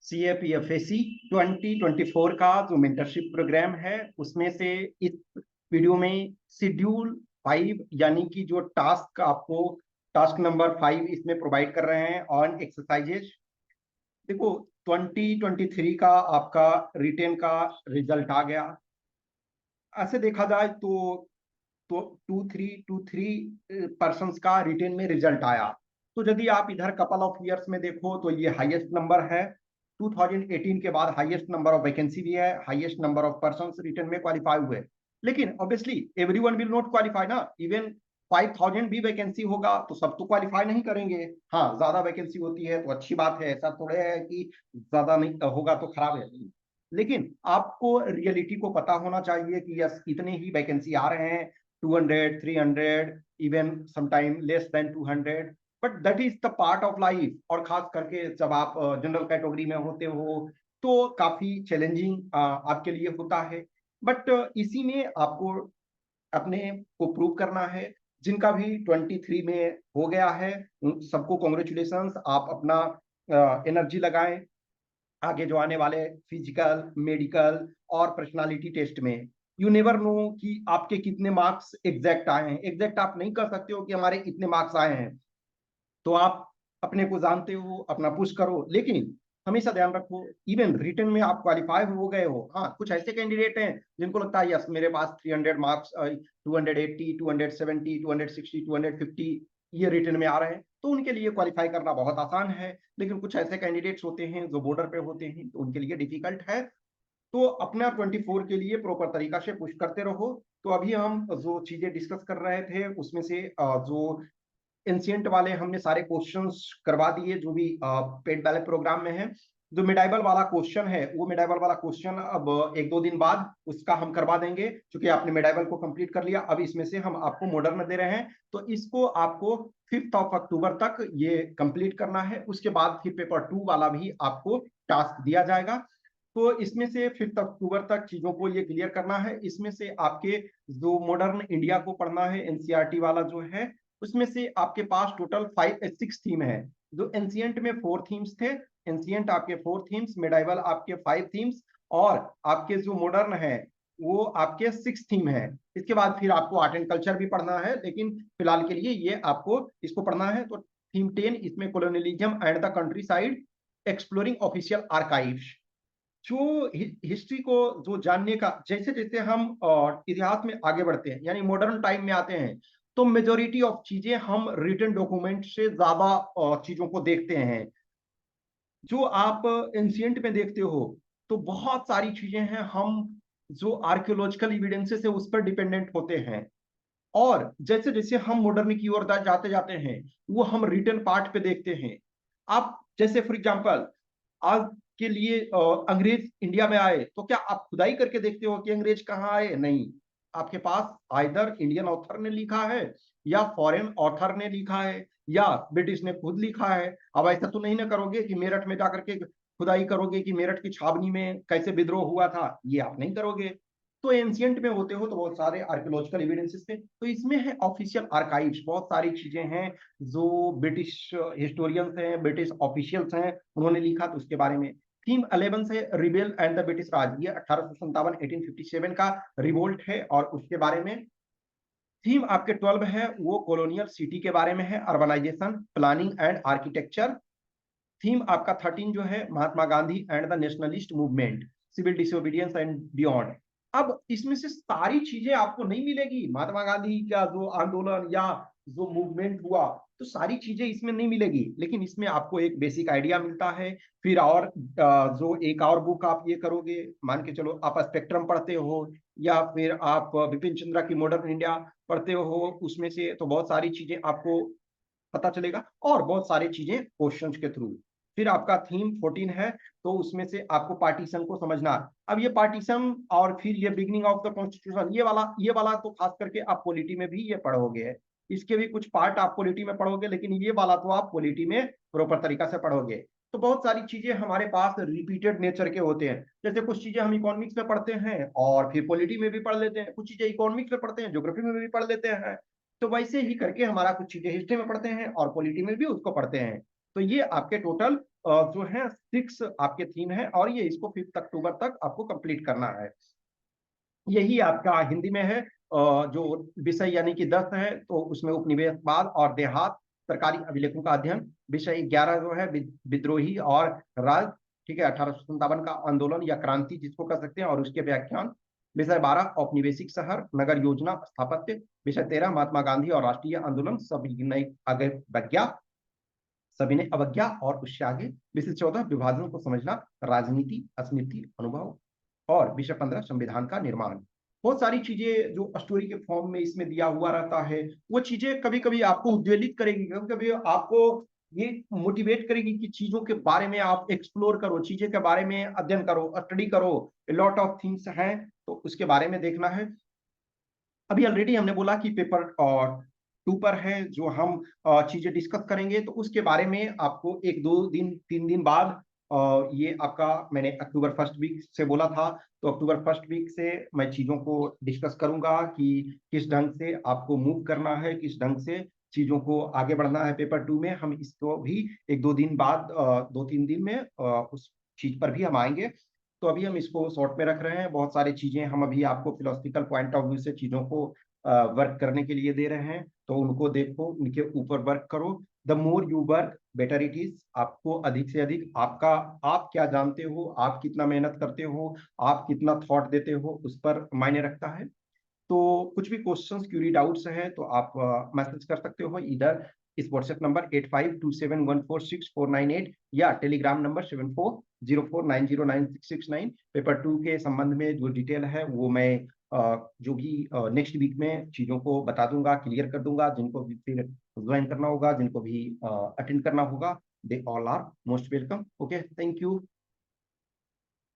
CAPFAC 2024 का जो mentorship programme है उसमें से इस वीडियो में शेड्यूल 5 यानी कि जो टास्क आपको टास्क नंबर 5 इसमें प्रोवाइड कर रहे हैं ऑन एक्सरसाइजेज। देखो 2023 का आपका रिटेन का रिजल्ट आ गया। ऐसे देखा जाए तो 2323 का रिटेन में रिजल्ट आया। तो यदि आप इधर कपल ऑफ ईयर्स में देखो तो ये हाईएस्ट नंबर है। 2018 के बाद हाईएस्ट नंबर ऑफ वैकेंसी भी है, highest number of persons written में क्वालिफाई हुए। लेकिन obviously everyone will not qualify ना। इवन 5000 भी वैकेंसी होगा तो सब तो क्वालिफाई नहीं करेंगे। हाँ, ज्यादा वैकेंसी होती है तो अच्छी बात है, ऐसा थोड़े है कि ज्यादा नहीं होगा तो खराब है। लेकिन आपको रियलिटी को पता होना चाहिए कि यस इतने ही वैकेंसी आ रहे हैं, 200 300 even sometime less than 200, but that is the part of life. और खास करके जब आप जनरल कैटेगरी में होते हो तो काफी चैलेंजिंग आपके लिए होता है। बट इसी में आपको अपने को प्रूव करना है। जिनका भी 23 में हो गया है सबको कॉन्ग्रेचुलेशन। आप अपना एनर्जी लगाएं आगे जो आने वाले फिजिकल, मेडिकल और पर्सनालिटी टेस्ट में। यू नेवर नो कि आपके कितने मार्क्स एग्जैक्ट आए हैं। एग्जैक्ट आप नहीं कर सकते हो कि हमारे इतने मार्क्स आए हैं, तो आप अपने को जानते हो, अपना पुश करो। लेकिन हमेशा ध्यान रखो इवन रिटर्न में आप क्वालिफाई हो गए हो। हाँ, कुछ ऐसे कैंडिडेट हैं जिनको लगता है यस मेरे पास 300 मार्क्स, 280 270 260 250 ये रिटर्न में आ रहे हैं, तो उनके लिए क्वालिफाई करना बहुत आसान है। लेकिन कुछ ऐसे कैंडिडेट्स होते हैं जो बॉर्डर पे होते हैं तो उनके लिए डिफिकल्ट है। तो अपना 24 के लिए प्रॉपर तरीका से पुश करते रहो। तो अभी हम जो चीजें डिस्कस कर रहे थे उसमें से जो एंशियंट वाले हमने सारे क्वेश्चंस करवा दिए जो भी पेड बैलेट प्रोग्राम में है। जो मिडाइबल वाला क्वेश्चन है वो मिडाइबल वाला क्वेश्चन अब एक दो दिन बाद उसका हम करवा देंगे, क्योंकि आपने मिडाइबल को कंप्लीट कर लिया। अब इसमें से हम आपको मॉडर्न दे रहे हैं, तो इसको आपको 5 अक्टूबर तक ये कंप्लीट करना है। उसके बाद फिर पेपर 2 वाला भी आपको टास्क दिया जाएगा। तो इसमें से 5 अक्टूबर तक चीजों को ये क्लियर करना है। इसमें से आपके जो मॉडर्न इंडिया को पढ़ना है एनसीईआरटी वाला जो है, उसमें से आपके पास टोटल 6 थीम है। जो एंशियंट में 4 थीम्स थे, एंशियंट आपके 4 थीम्स, मिडाइवल आपके 5 थीम्स, और आपके जो मॉडर्न है वो आपके 6 थीम है। इसके बाद फिर आपको आर्ट एंड कल्चर भी पढ़ना है, लेकिन फिलहाल के लिए ये आपको इसको पढ़ना है। तो थीम 10 इसमें colonialism and the country side exploring official archives. जो हिस्ट्री को जो जानने का, जैसे जैसे हम इतिहास में आगे बढ़ते हैं यानी मॉडर्न टाइम में आते हैं, तो मेजोरिटी ऑफ चीजें हम रिटन डॉक्यूमेंट से ज्यादा चीजों को देखते हैं। जो आप एंशियंट में देखते हो तो बहुत सारी चीजें हैं हम जो आर्कियोलॉजिकल एविडेंसेस है उस पर डिपेंडेंट होते हैं। और जैसे जैसे हम मॉडर्न की ओर जाते जाते हैं वो हम रिटन पार्ट पे देखते हैं। आप जैसे फॉर एग्जांपल आज के लिए अंग्रेज इंडिया में आए तो क्या आप खुदाई करके देखते हो कि अंग्रेज कहाँ आए? नहीं। आपके पास आइदर इंडियन ऑथर ने लिखा है या फॉरेन ऑथर ने लिखा है या ब्रिटिश ने खुद लिखा है। अब ऐसा तो नहीं ना करोगे कि मेरठ में जाकर के खुदाई करोगे कि मेरठ की छावनी में कैसे विद्रोह हुआ था, ये आप नहीं करोगे। तो एंशियंट में होते हो तो बहुत सारे आर्कियोलॉजिकल एविडेंसेस थे। तो इसमें है ऑफिशियल आर्काइव्स, बहुत सारी चीजें हैं जो ब्रिटिश हिस्टोरियंस हैं, ब्रिटिश ऑफिशियल्स हैं, उन्होंने लिखा तो उसके बारे में। थीम 11 से रिबेल एंड द ब्रिटिश राज, ये 1857 1857 का रिवोल्ट है और उसके बारे में। थीम आपके 12 है वो कॉलोनियल सिटी के बारे में है, urbanisation planning and architecture. Theme आपका 13 जो है Mahatma Gandhi and the nationalist movement, civil disobedience and beyond. अब इसमें से सारी चीजें आपको नहीं मिलेगी। महात्मा गांधी का जो आंदोलन या जो मूवमेंट हुआ तो सारी चीजें इसमें नहीं मिलेगी, लेकिन इसमें आपको एक बेसिक आइडिया मिलता है। फिर और जो एक और बुक आप ये करोगे, मान के चलो आप स्पेक्ट्रम पढ़ते हो या फिर आप बिपिन चंद्रा की मॉडर्न इंडिया पढ़ते हो, उसमें से तो बहुत सारी चीजें आपको पता चलेगा और बहुत सारी चीजें क्वेश्चंस के थ्रू। फिर आपका थीम 14 है तो उसमें से आपको पार्टीशन को समझना। अब ये पार्टीशन और फिर ये बिगनिंग ऑफ द कॉन्स्टिट्यूशन, ये वाला तो खास करके आप पॉलिटी में भी ये पढ़ोगे। इसके भी कुछ पार्ट आप पॉलिटी में पढ़ोगे, लेकिन ये वाला तो आप पॉलिटी में प्रॉपर तरीका से पढ़ोगे। तो बहुत सारी चीजें हमारे पास रिपीटेड नेचर के होते हैं। जैसे कुछ चीजें हम इकोनॉमिक्स में पढ़ते हैं और फिर पॉलिटी में भी पढ़ लेते हैं, कुछ चीजें इकोनॉमिक्स में पढ़ते हैं ज्योग्राफी में भी पढ़ लेते हैं। तो वैसे ही करके हमारा कुछ चीजें हिस्ट्री में पढ़ते हैं और पॉलिटी में भी उसको पढ़ते हैं। तो ये आपके टोटल जो है 6 आपके थीम है, और ये इसको 5 अक्टूबर तक आपको कंप्लीट करना है। यही आपका हिंदी में है। जो विषय यानी कि 10 है, तो उसमें उपनिवेशवाद और देहात, सरकारी अभिलेखों का अध्ययन। विषय 11 जो है विद्रोही और राज, ठीक है, 1857 का आंदोलन या क्रांति जिसको कह सकते हैं, और उसके व्याख्यान। विषय 12 औपनिवेशिक शहर, नगर योजना, स्थापत्य। विषय 13 महात्मा गांधी और राष्ट्रीय आंदोलन, सभी नई आगे अवज्ञा, सभी ने अवज्ञा और उससे आगे। विषय 14 विभाजन को समझना, राजनीति, स्मृति, अनुभव। और विषय 15 संविधान का निर्माण। बहुत सारी चीजें जो स्टोरी के फॉर्म में इसमें दिया हुआ रहता है, वो चीजें कभी कभी आपको उद्वेलित करेगी, कभी कभी आपको ये मोटिवेट करेगी कि चीजों के बारे में आप एक्सप्लोर करो, चीजें के बारे में अध्ययन करो, स्टडी करो। लॉट ऑफ थिंग्स हैं, तो उसके बारे में देखना है। अभी ऑलरेडी हमने बोला कि पेपर और 2 पर है जो हम चीजें डिस्कस करेंगे, तो उसके बारे में आपको 1-2 दिन 3 दिन बाद ये आपका, मैंने अक्टूबर फर्स्ट वीक से बोला था, तो अक्टूबर फर्स्ट वीक से मैं चीजों को डिस्कस करूंगा कि किस ढंग से आपको मूव करना है, किस ढंग से चीजों को आगे बढ़ना है। पेपर 2 में हम इसको भी 1-2 दिन बाद 2-3 दिन में उस चीज पर भी हम आएंगे। तो अभी हम इसको शॉर्ट में रख रहे हैं। बहुत सारी चीजें हम अभी आपको फिलोसफिकल पॉइंट ऑफ व्यू से चीजों को वर्क करने के लिए दे रहे हैं, तो उनको देखो, उनके ऊपर वर्क करो। The more you work better it is. आपको अधिक से अधिक आपका, आप क्या जानते हो, आप कितना मेहनत करते हो, आप कितना थॉट देते हो, उस पर मायने रखता है। तो कुछ भी क्वेश्चंस, क्यूरी, डाउट्स हैं तो आप मैसेज कर सकते हो, इधर इस व्हाट्सएप नंबर 8527146498 या टेलीग्राम नंबर 7404909669। पेपर 2 के संबंध में जो डिटेल है वो मैं जो भी नेक्स्ट वीक में चीज़ों को बता दूंगा, क्लियर कर दूंगा। जिनको भी फिर ज्वाइन करना होगा, जिनको भी अटेंड करना होगा, they all are most welcome. Okay, thank you.